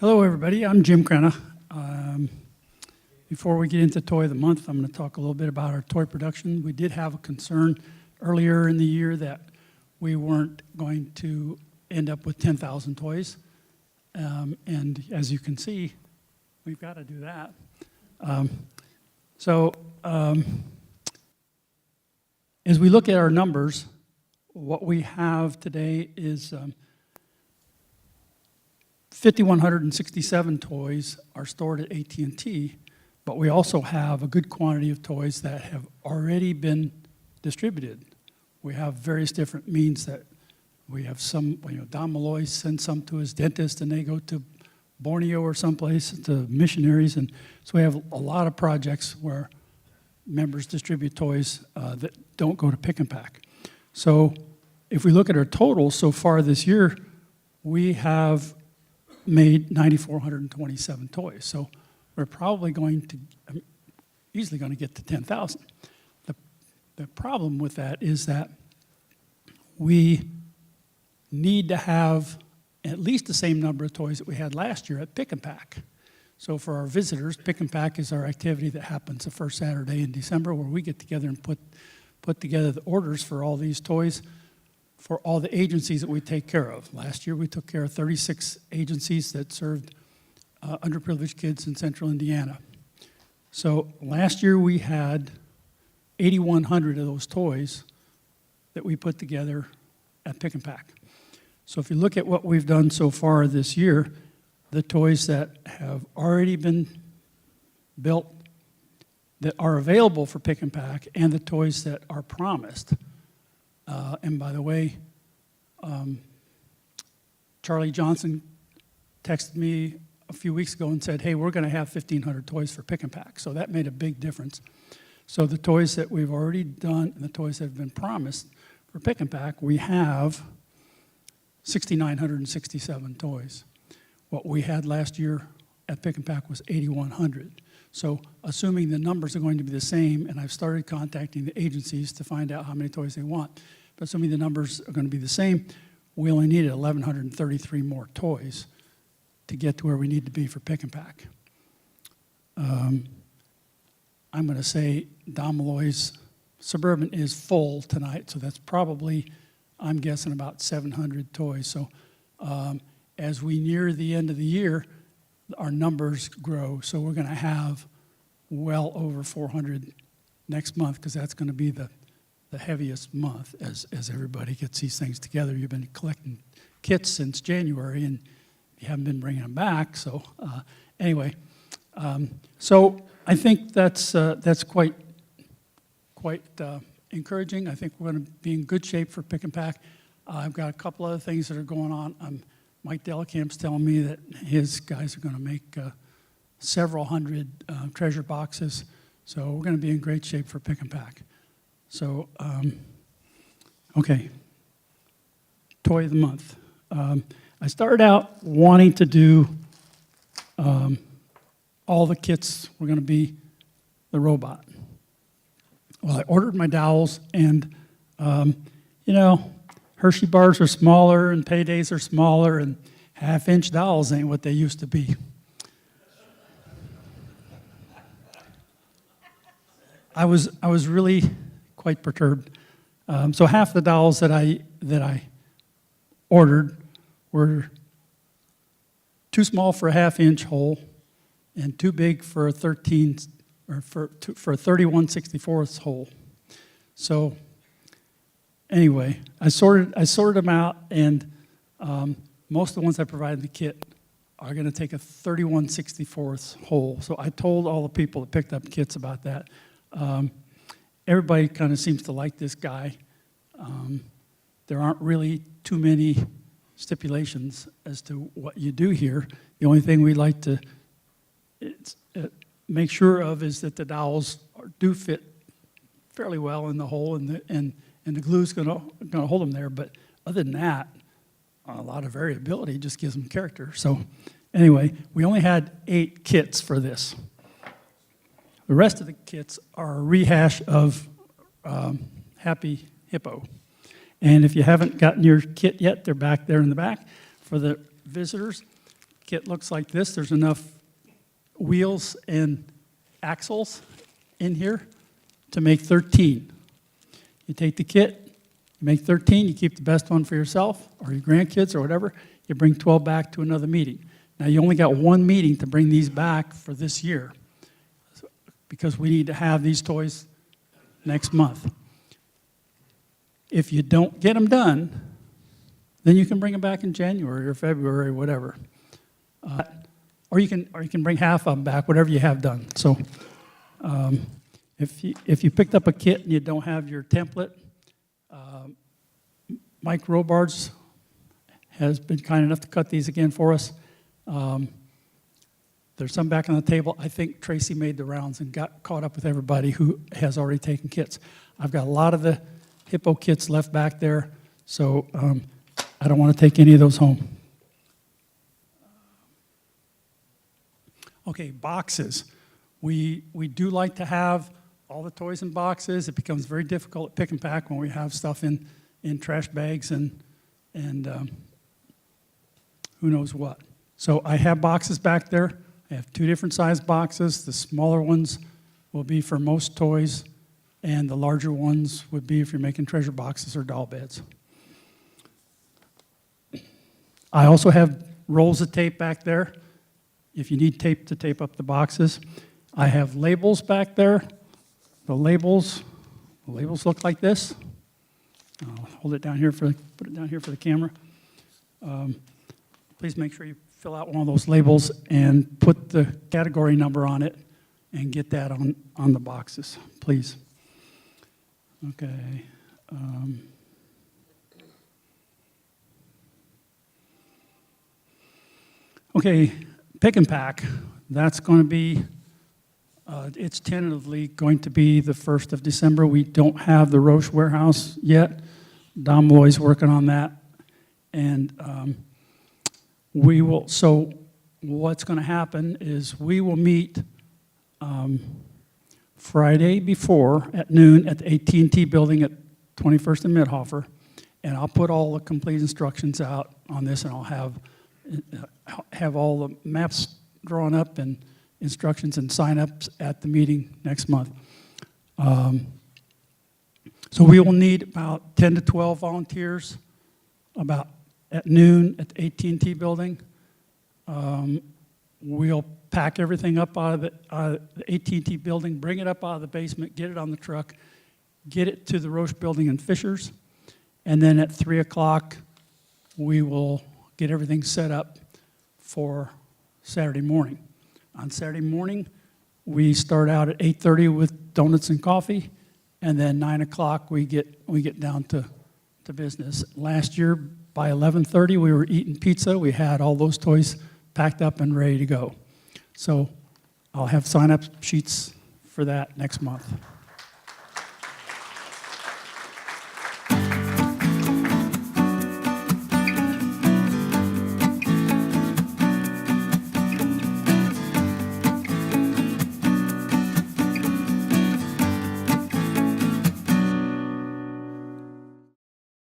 Hello, everybody. I'm Jim Chrena. Before we get into Toy of the Month, I'm going to talk a little bit about our toy production. We did have a concern earlier in the year that we weren't going to end up with 10,000 toys. And as you can see, we've got to do that. As we look at our numbers, what we have today is 5,167 toys are stored at AT&T, but we also have a good quantity of toys that have already been distributed. We have various different means that we have some, Don Malloy sends some to his dentist and they go to Borneo or someplace to missionaries. And so we have a lot of projects where members distribute toys that don't go to pick and pack. So if we look at our total so far this year, we have made 9,427 toys. So we're probably easily going to get to 10,000. The problem with that is that we need to have at least the same number of toys that we had last year at Pick and Pack. So for our visitors, Pick and Pack is our activity that happens the first Saturday in December where we get together and put together the orders for all these toys for all the agencies that we take care of. Last year we took care of 36 agencies that served underprivileged kids in central Indiana. So last year we had 8,100 of those toys that we put together at Pick and Pack. So if you look at what we've done so far this year, the toys that have already been built that are available for Pick and Pack and the toys that are promised. And by the way, Charlie Johnson texted me a few weeks ago and said, hey, we're going to have 1,500 toys for Pick and Pack. So that made a big difference. So the toys that we've already done and the toys that have been promised for Pick and Pack, we have 6,967 toys. What we had last year at Pick and Pack was 8,100. So assuming the numbers are going to be the same, and I've started contacting the agencies to find out how many toys they want, but assuming the numbers are going to be the same, we only needed 1,133 more toys to get to where we need to be for Pick and Pack. I'm going to say Don Malloy's Suburban is full tonight, so that's probably, I'm guessing, about 700 toys. So as we near the end of the year, our numbers grow. So we're going to have well over 400 next month because that's going to be the heaviest month as everybody gets these things together. You've been collecting kits since January and you haven't been bringing them back. So anyway, so I think that's quite encouraging. I think we're going to be in good shape for Pick and Pack. I've got a couple other things that are going on. Mike Delacamp's telling me that his guys are going to make several hundred treasure boxes. So we're going to be in great shape for Pick and Pack. So, okay, Toy of the Month. I started out wanting to do all the kits were going to be the robot. Well, I ordered my dowels, and Hershey bars are smaller, and Paydays are smaller, and half-inch dowels ain't what they used to be. I was really quite perturbed. So half the dowels that I ordered were too small for a half-inch hole, and too big for a 31/64 hole. So anyway, I sorted them out, and most of the ones I provided in the kit are going to take a 31/64 hole. So I told all the people that picked up kits about that. Everybody kind of seems to like this guy. There aren't really too many stipulations as to what you do here. The only thing we like to make sure of is that the dowels do fit fairly well in the hole, and the glue's going to hold them there. But other than that, a lot of variability just gives them character. So anyway, we only had 8 kits for this. The rest of the kits are a rehash of Happy Hippo. And if you haven't gotten your kit yet, they're back there in the back. For the visitors, kit looks like this. There's enough wheels and axles in here to make 13. You take the kit, you make 13, you keep the best one for yourself or your grandkids or whatever, you bring 12 back to another meeting. Now, you only got one meeting to bring these back for this year because we need to have these toys next month. If you don't get them done, then you can bring them back in January or February or whatever. Or you can bring half of them back, whatever you have done. So if you picked up a kit and you don't have your template, Mike Robards has been kind enough to cut these again for us. There's some back on the table. I think Tracy made the rounds and got caught up with everybody who has already taken kits. I've got a lot of the hippo kits left back there, so I don't want to take any of those home. Okay, boxes. We do like to have all the toys in boxes. It becomes very difficult to pick and pack when we have stuff in trash bags and who knows what. So I have boxes back there. I have 2 different size boxes. The smaller ones will be for most toys, and the larger ones would be if you're making treasure boxes or doll beds. I also have rolls of tape back there if you need tape to tape up the boxes. I have labels back there. The labels look like this. I'll hold it down here put it down here for the camera. Please make sure you fill out one of those labels and put the category number on it and get that on the boxes, please. Okay. Okay, pick and pack. That's going to be, it's tentatively going to be the 1st of December. We don't have the Roche warehouse yet. Don Malloy's working on that. And so what's going to happen is we will meet Friday before at noon at the AT&T building at 21st and Midhofer, and I'll put all the complete instructions out on this, and I'll have all the maps drawn up and instructions and sign-ups at the meeting next month. So we will need about 10 to 12 volunteers about at noon at the AT&T building. We'll pack everything up out of the AT&T building, bring it up out of the basement, get it on the truck, get it to the Roche building in Fishers, and then at 3 o'clock, we will get everything set up for Saturday morning. On Saturday morning, we start out at 8:30 with donuts and coffee, and then 9 o'clock we get down to business. Last year, by 11:30, we were eating pizza. We had all those toys packed up and ready to go. So I'll have sign-up sheets for that next month.